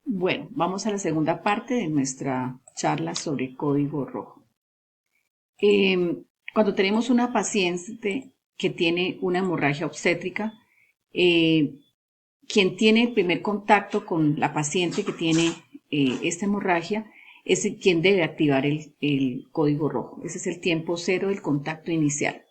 Bueno, vamos a la segunda parte de nuestra charla sobre código rojo. Cuando tenemos una paciente que tiene una hemorragia obstétrica, eh, quien tiene el primer contacto con la paciente que tiene esta hemorragia es quien debe activar el código rojo. Ese es el tiempo cero del contacto inicial.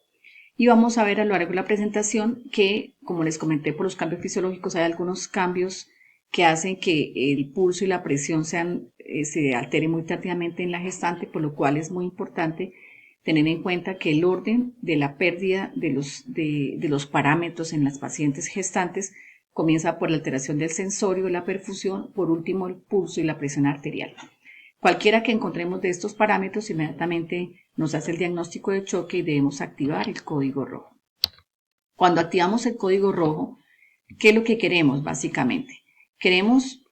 Y vamos a ver a lo largo de la presentación que, como les comenté, por los cambios fisiológicos hay algunos cambios que hacen que el pulso y la presión se alteren muy tardíamente en la gestante, por lo cual es muy importante tener en cuenta que el orden de la pérdida de los parámetros en las pacientes gestantes comienza por la alteración del sensorio, la perfusión, por último el pulso y la presión arterial. Cualquiera que encontremos de estos parámetros inmediatamente nos hace el diagnóstico de choque y debemos activar el código rojo. Cuando activamos el código rojo, ¿qué es lo que queremos básicamente? Queremos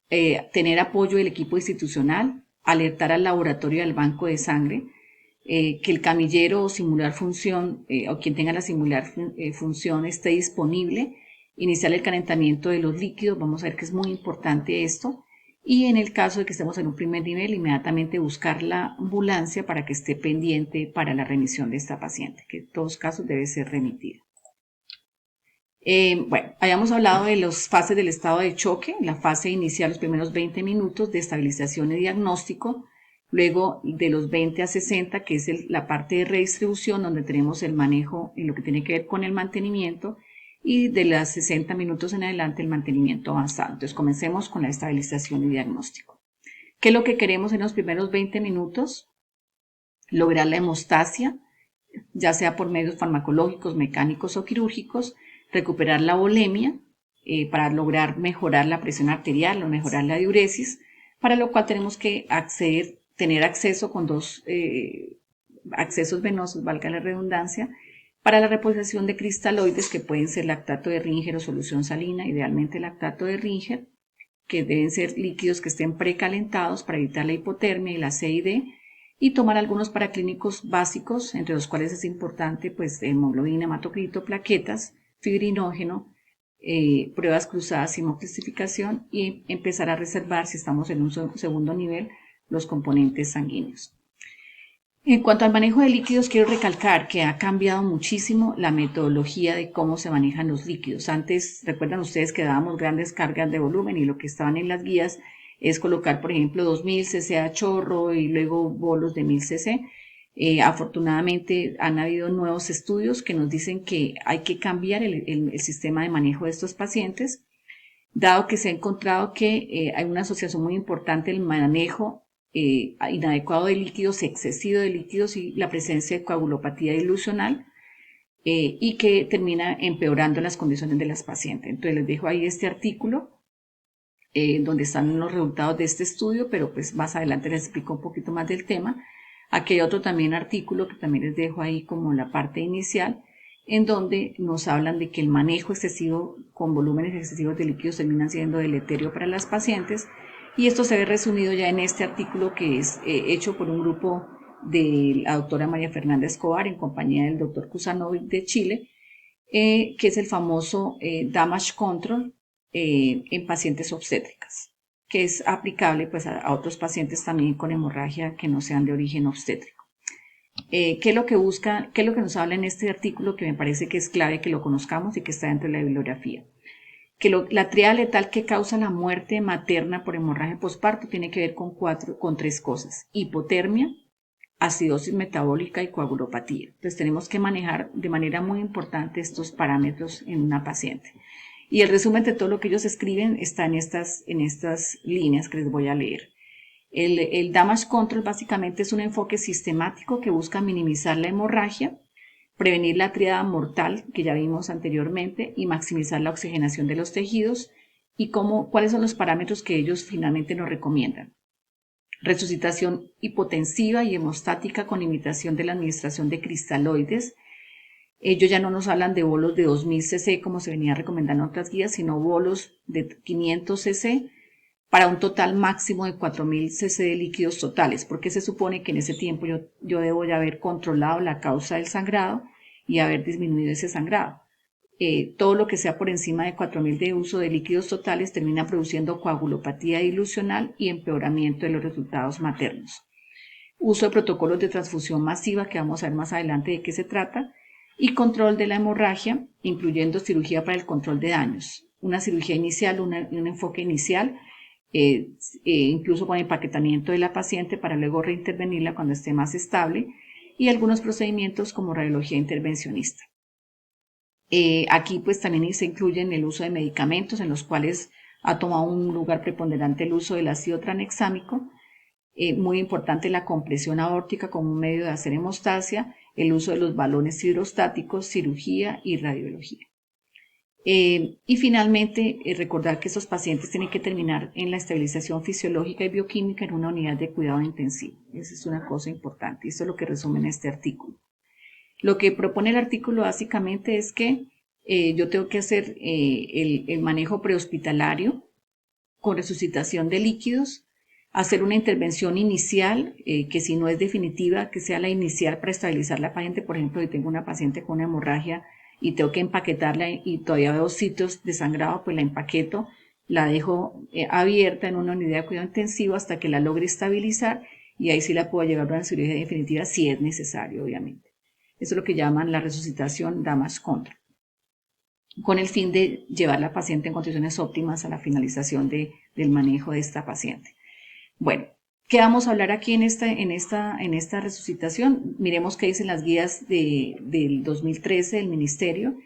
tener apoyo del equipo institucional, alertar al laboratorio y al banco de sangre, que el camillero o simular función o quien tenga la simular función esté disponible, iniciar el calentamiento de los líquidos, vamos a ver que es muy importante esto, y en el caso de que estemos en un primer nivel, inmediatamente buscar la ambulancia para que esté pendiente para la remisión de esta paciente, que en todos casos debe ser remitida. Bueno, habíamos hablado de las fases del estado de choque, la fase inicial, los primeros 20 minutos de estabilización y diagnóstico, luego de los 20 a 60, que es la parte de redistribución, donde tenemos el manejo en lo que tiene que ver con el mantenimiento, y de los 60 minutos en adelante el mantenimiento avanzado. Entonces comencemos con la estabilización y diagnóstico. ¿Qué es lo que queremos en los primeros 20 minutos? Lograr la hemostasia, ya sea por medios farmacológicos, mecánicos o quirúrgicos, recuperar la volemia para lograr mejorar la presión arterial o mejorar la diuresis, para lo cual tenemos que tener acceso con dos accesos venosos, valga la redundancia, para la reposición de cristaloides que pueden ser lactato de Ringer o solución salina, idealmente lactato de Ringer, que deben ser líquidos que estén precalentados para evitar la hipotermia y la CID, y tomar algunos paraclínicos básicos, entre los cuales es importante pues hemoglobina, hematocrito, plaquetas, fibrinógeno, pruebas cruzadas, hemoclasificación y empezar a reservar, si estamos en un segundo nivel, los componentes sanguíneos. En cuanto al manejo de líquidos, quiero recalcar que ha cambiado muchísimo la metodología de cómo se manejan los líquidos. Antes, recuerdan ustedes que dábamos grandes cargas de volumen y lo que estaban en las guías es colocar, por ejemplo, 2000 cc a chorro y luego bolos de 1000 cc. Afortunadamente han habido nuevos estudios que nos dicen que hay que cambiar el sistema de manejo de estos pacientes, dado que se ha encontrado que hay una asociación muy importante el manejo inadecuado de líquidos, excesivo de líquidos y la presencia de coagulopatía dilucional y que termina empeorando las condiciones de las pacientes. Entonces les dejo ahí este artículo donde están los resultados de este estudio, pero pues más adelante les explico un poquito más del tema. Aquí hay otro también artículo que también les dejo ahí como la parte inicial, en donde nos hablan de que el manejo excesivo con volúmenes excesivos de líquidos termina siendo deleterio para las pacientes, y esto se ve resumido ya en este artículo que es hecho por un grupo de la doctora María Fernanda Escobar en compañía del doctor Kusanovic de Chile, que es el famoso damage control en pacientes obstétricas, que es aplicable pues a otros pacientes también con hemorragia que no sean de origen obstétrico. ¿Qué es lo que busca, qué es lo que nos habla en este artículo que me parece que es clave que lo conozcamos y que está dentro de la bibliografía? Que la triada letal que causa la muerte materna por hemorragia posparto tiene que ver con tres cosas: hipotermia, acidosis metabólica y coagulopatía. Entonces tenemos que manejar de manera muy importante estos parámetros en una paciente. Y el resumen de todo lo que ellos escriben está en estas líneas que les voy a leer. El damage control básicamente es un enfoque sistemático que busca minimizar la hemorragia, prevenir la tríada mortal que ya vimos anteriormente y maximizar la oxigenación de los tejidos. Y cuáles son los parámetros que ellos finalmente nos recomiendan: resucitación hipotensiva y hemostática con limitación de la administración de cristaloides. Ellos ya no nos hablan de bolos de 2000 cc como se venía recomendando en otras guías, sino bolos de 500 cc para un total máximo de 4000 cc de líquidos totales, porque se supone que en ese tiempo yo debo ya haber controlado la causa del sangrado y haber disminuido ese sangrado. todo lo que sea por encima de 4.000 de uso de líquidos totales termina produciendo coagulopatía dilucional y empeoramiento de los resultados maternos. Uso de protocolos de transfusión masiva, que vamos a ver más adelante de qué se trata, y control de la hemorragia, incluyendo cirugía para el control de daños. Una cirugía inicial, un enfoque inicial, incluso con empaquetamiento de la paciente para luego reintervenirla cuando esté más estable, y algunos procedimientos como radiología intervencionista. Aquí pues también se incluyen el uso de medicamentos en los cuales ha tomado un lugar preponderante el uso del ácido tranexámico, muy importante la compresión aórtica como un medio de hacer hemostasia, el uso de los balones hidrostáticos, cirugía y radiología. Y finalmente, recordar que estos pacientes tienen que terminar en la estabilización fisiológica y bioquímica en una unidad de cuidado intensivo. Esa es una cosa importante. Esto es lo que resume en este artículo. Lo que propone el artículo básicamente es que yo tengo que hacer el manejo prehospitalario con resucitación de líquidos, hacer una intervención inicial, que si no es definitiva, que sea la inicial para estabilizar la paciente. Por ejemplo, si tengo una paciente con una hemorragia y tengo que empaquetarla y todavía veo sitios de sangrado, pues la empaqueto, la dejo abierta en una unidad de cuidado intensivo hasta que la logre estabilizar y ahí sí la puedo llevar a una cirugía definitiva si es necesario, obviamente. Eso es lo que llaman la resucitación damage control, con el fin de llevar a la paciente en condiciones óptimas a la finalización del manejo de esta paciente. Bueno, ¿qué vamos a hablar aquí en esta resucitación? Miremos qué dicen las guías del 2013 del Ministerio,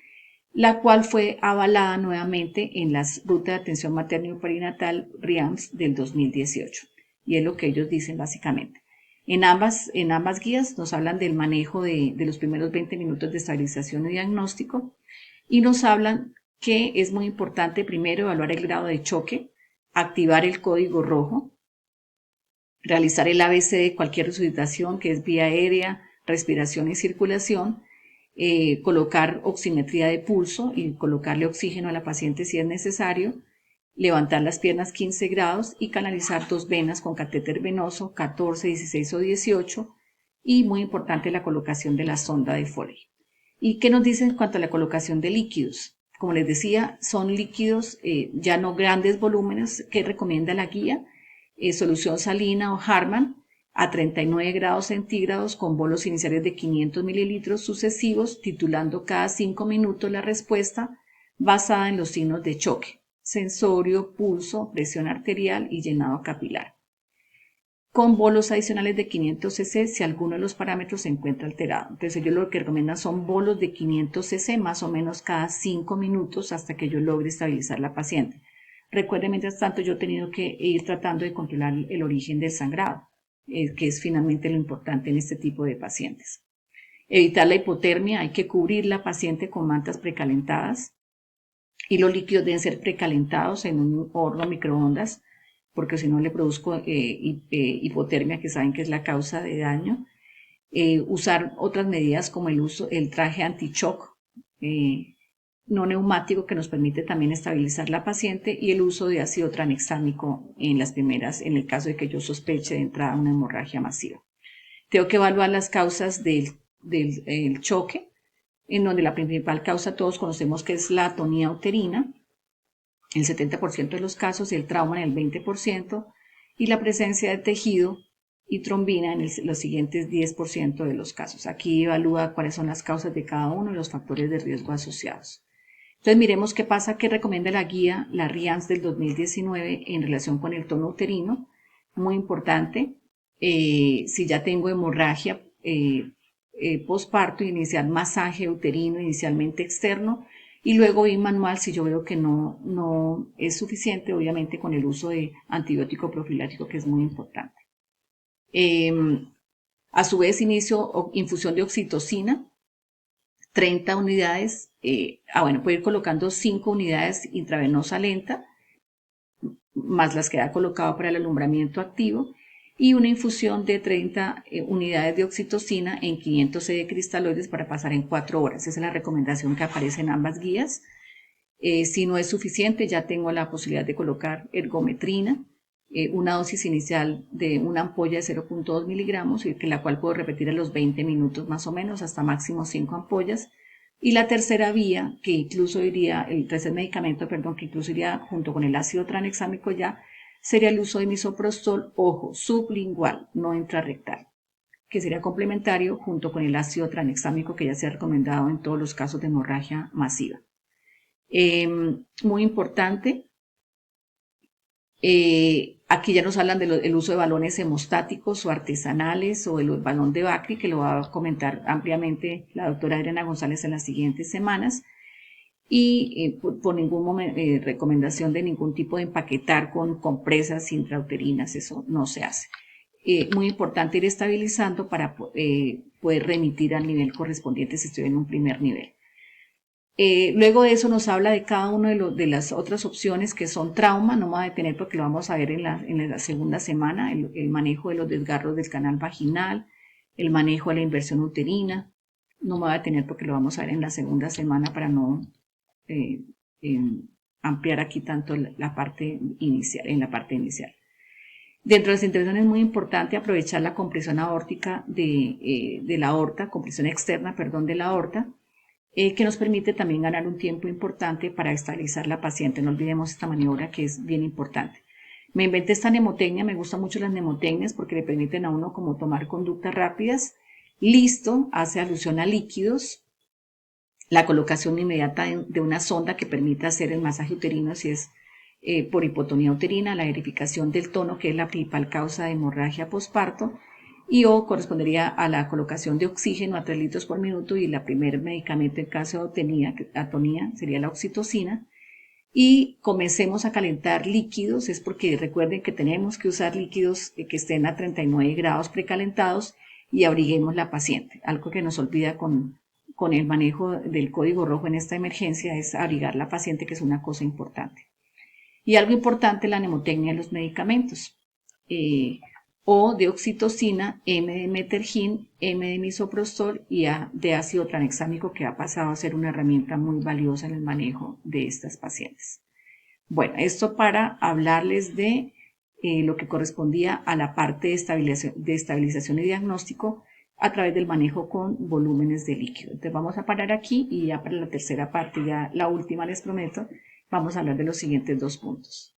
la cual fue avalada nuevamente en las rutas de atención materno y perinatal RIAMS del 2018. Y es lo que ellos dicen básicamente. En ambas guías nos hablan del manejo de los primeros 20 minutos de estabilización y diagnóstico y nos hablan que es muy importante primero evaluar el grado de choque, activar el código rojo, realizar el ABC de cualquier resucitación, que es vía aérea, respiración y circulación, colocar oximetría de pulso y colocarle oxígeno a la paciente si es necesario, levantar las piernas 15 grados y canalizar 2 venas con catéter venoso 14, 16 o 18 y muy importante la colocación de la sonda de Foley. ¿Y qué nos dicen en cuanto a la colocación de líquidos? Como les decía, son líquidos ya no grandes volúmenes que recomienda la guía, solución salina o Harman a 39 grados centígrados con bolos iniciales de 500 mililitros sucesivos, titulando cada 5 minutos la respuesta basada en los signos de choque, sensorio, pulso, presión arterial y llenado capilar, con bolos adicionales de 500 cc si alguno de los parámetros se encuentra alterado. Entonces ellos lo que recomiendan son bolos de 500 cc más o menos cada 5 minutos hasta que yo logre estabilizar la paciente. Recuerden, mientras tanto, yo he tenido que ir tratando de controlar el origen del sangrado, que es finalmente lo importante en este tipo de pacientes. Evitar la hipotermia, hay que cubrir la paciente con mantas precalentadas y los líquidos deben ser precalentados en un horno microondas, porque si no le produzco hipotermia, que saben que es la causa de daño. Usar otras medidas como el traje anti-shock, no neumático, que nos permite también estabilizar la paciente, y el uso de ácido tranexámico en el caso de que yo sospeche de entrada una hemorragia masiva. Tengo que evaluar las causas del choque, en donde la principal causa todos conocemos que es la atonía uterina, el 70% de los casos, y el trauma en el 20%, y la presencia de tejido y trombina en los siguientes 10% de los casos. Aquí evalúa cuáles son las causas de cada uno y los factores de riesgo asociados. Entonces miremos qué pasa, qué recomienda la guía, la RIAMS del 2019 en relación con el tono uterino. Muy importante, si ya tengo hemorragia posparto, iniciar masaje uterino inicialmente externo y luego ir manual si yo veo que no es suficiente, obviamente con el uso de antibiótico profiláctico, que es muy importante. A su vez inicio infusión de oxitocina, 30 unidades, puedo ir colocando 5 unidades intravenosa lenta, más las que ha colocado para el alumbramiento activo, y una infusión de 30 unidades de oxitocina en 500 c de cristaloides para pasar en 4 horas. Esa es la recomendación que aparece en ambas guías. Si no es suficiente, ya tengo la posibilidad de colocar ergometrina, una dosis inicial de una ampolla de 0.2 miligramos, la cual puedo repetir a los 20 minutos más o menos, hasta máximo 5 ampollas, Y la tercera vía, que incluso iría, el tercer medicamento, perdón, que incluso iría junto con el ácido tranexámico ya, sería el uso de misoprostol, ojo, sublingual, no intrarrectal, que sería complementario junto con el ácido tranexámico que ya se ha recomendado en todos los casos de hemorragia masiva. Muy importante, aquí ya nos hablan del uso de balones hemostáticos o artesanales o el balón de Bacri, que lo va a comentar ampliamente la doctora Adriana González en las siguientes semanas. Y por ninguna recomendación de ningún tipo de empaquetar con compresas intrauterinas, eso no se hace. Muy importante ir estabilizando para poder remitir al nivel correspondiente si estoy en un primer nivel. Luego de eso nos habla de cada una de las otras opciones que son trauma, no me voy a detener porque lo vamos a ver en la segunda semana, el manejo de los desgarros del canal vaginal, el manejo de la inversión uterina, no me voy a detener porque lo vamos a ver en la segunda semana para no ampliar aquí tanto la parte inicial, en la parte inicial. Dentro de las intervenciones es muy importante aprovechar la compresión aórtica de la aorta, compresión externa, perdón, de la aorta, que nos permite también ganar un tiempo importante para estabilizar la paciente. No olvidemos esta maniobra que es bien importante. Me inventé esta mnemotecnia, me gustan mucho las mnemotecnias porque le permiten a uno como tomar conductas rápidas. Listo, hace alusión a líquidos. La colocación inmediata de una sonda que permita hacer el masaje uterino si es por hipotonía uterina, la verificación del tono, que es la principal causa de hemorragia posparto, y o correspondería a la colocación de oxígeno a 3 litros por minuto, y el primer medicamento en caso de atonía sería la oxitocina. Y comencemos a calentar líquidos, es porque recuerden que tenemos que usar líquidos que estén a 39 grados precalentados y abriguemos la paciente. Algo que nos olvida con el manejo del código rojo en esta emergencia es abrigar la paciente, que es una cosa importante. Y algo importante, la mnemotecnia de los medicamentos. O de oxitocina, M de metergin, M de misoprostol y A de ácido tranexámico, que ha pasado a ser una herramienta muy valiosa en el manejo de estas pacientes. Bueno, esto para hablarles de lo que correspondía a la parte de estabilización y diagnóstico a través del manejo con volúmenes de líquido. Entonces vamos a parar aquí y ya para la tercera parte, ya la última les prometo, vamos a hablar de los siguientes 2 puntos.